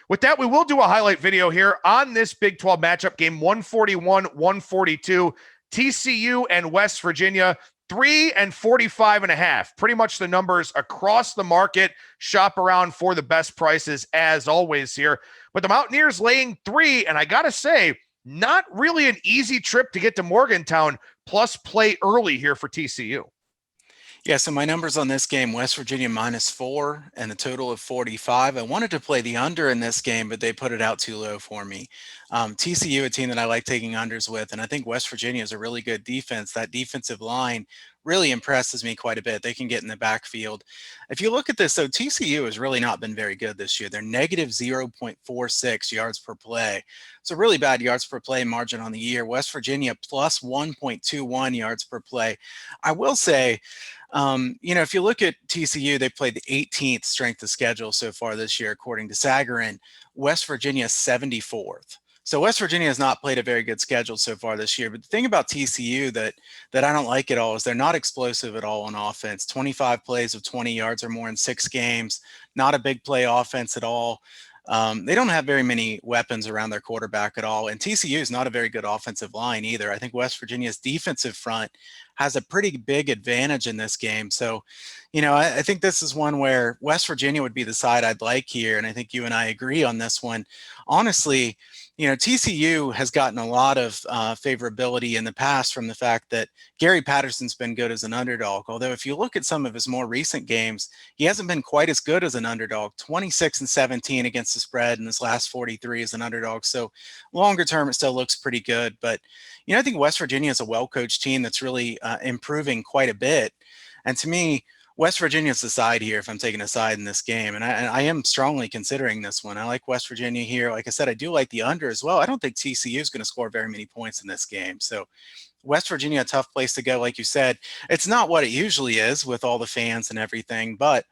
With that, we will do a highlight video here on this Big 12 matchup game, 141-142, TCU and West Virginia, 3 and 45.5. Pretty much the numbers across the market. Shop around for the best prices as always here. But the Mountaineers laying 3, and I got to say, not really an easy trip to get to Morgantown, plus play early here for TCU. Yeah, so my numbers on this game, West Virginia -4 and a total of 45. I wanted to play the under in this game, but they put it out too low for me. TCU, a team that I like taking unders with, and I think West Virginia is a really good defense. That defensive line really impresses me quite a bit. They can get in the backfield. If you look at this, though, TCU has really not been very good this year. They're negative 0.46 yards per play. It's a really bad yards per play margin on the year. West Virginia plus 1.21 yards per play. I will say, if you look at TCU, they played the 18th strength of schedule so far this year, according to Sagarin. West Virginia 74th. So West Virginia has not played a very good schedule so far this year. But the thing about TCU that I don't like at all is they're not explosive at all on offense. 25 plays of 20 yards or more in 6 games. Not a big play offense at all. They don't have very many weapons around their quarterback at all. And TCU is not a very good offensive line either. I think West Virginia's defensive front has a pretty big advantage in this game. So, I think this is one where West Virginia would be the side I'd like here. And I think you and I agree on this one. Honestly, TCU has gotten a lot of favorability in the past from the fact that Gary Patterson's been good as an underdog. Although if you look at some of his more recent games, he hasn't been quite as good as an underdog. 26-17 against the spread in his last 43 as an underdog. So longer term, it still looks pretty good. But, I think West Virginia is a well-coached team that's really improving quite a bit. And to me, West Virginia's the side here if I'm taking a side in this game. And I am strongly considering this one. I like West Virginia here. Like I said, I do like the under as well. I don't think TCU is going to score very many points in this game. So West Virginia, a tough place to go. Like you said, it's not what it usually is with all the fans and everything, but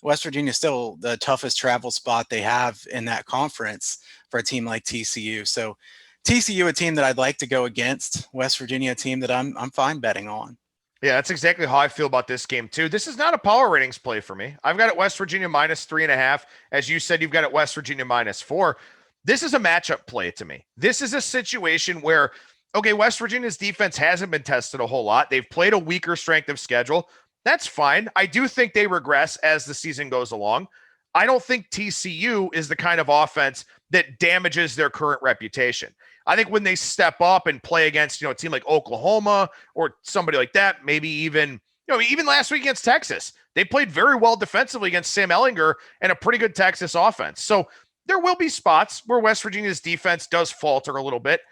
West Virginia is still the toughest travel spot they have in that conference for a team like TCU. So TCU, a team that I'd like to go against. West Virginia, a team that I'm fine betting on. Yeah, that's exactly how I feel about this game, too. This is not a power ratings play for me. I've got it West Virginia -3.5. As you said, you've got it West Virginia -4. This is a matchup play to me. This is a situation where, okay, West Virginia's defense hasn't been tested a whole lot. They've played a weaker strength of schedule. That's fine. I do think they regress as the season goes along. I don't think TCU is the kind of offense that damages their current reputation. I think when they step up and play against, a team like Oklahoma or somebody like that, maybe even last week against Texas, they played very well defensively against Sam Ehlinger and a pretty good Texas offense. So there will be spots where West Virginia's defense does falter a little bit.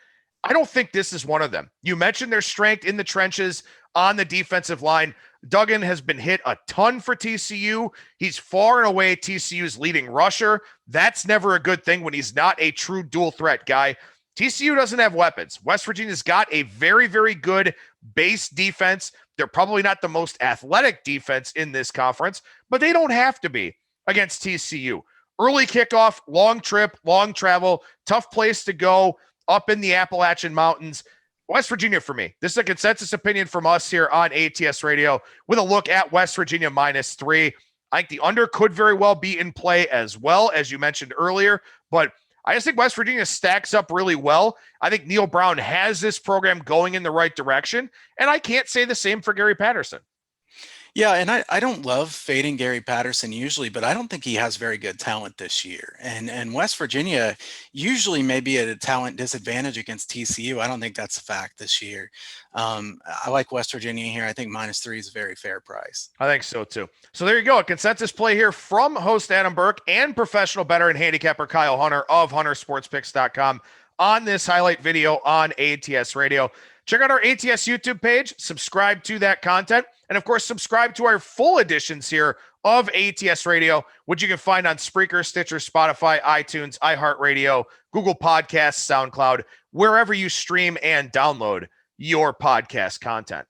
I don't think this is one of them. You mentioned their strength in the trenches on the defensive line. Duggan has been hit a ton for TCU. He's far and away TCU's leading rusher. That's never a good thing when he's not a true dual threat guy. TCU doesn't have weapons. West Virginia's got a very, very good base defense. They're probably not the most athletic defense in this conference, but they don't have to be against TCU. Early kickoff, long trip, long travel, tough place to go up in the Appalachian Mountains. West Virginia for me. This is a consensus opinion from us here on ATS Radio with a look at West Virginia -3. I think the under could very well be in play as well, as you mentioned earlier, but I just think West Virginia stacks up really well. I think Neil Brown has this program going in the right direction, and I can't say the same for Gary Patterson. Yeah, and I don't love fading Gary Patterson usually, but I don't think he has very good talent this year. And West Virginia usually may be at a talent disadvantage against TCU. I don't think that's a fact this year. I like West Virginia here. I think -3 is a very fair price. I think so too. So there you go. A consensus play here from host Adam Burke and professional bettor and handicapper Kyle Hunter of HunterSportsPicks.com on this highlight video on ATS Radio. Check out our ATS YouTube page, subscribe to that content, and of course, subscribe to our full editions here of ATS Radio, which you can find on Spreaker, Stitcher, Spotify, iTunes, iHeartRadio, Google Podcasts, SoundCloud, wherever you stream and download your podcast content.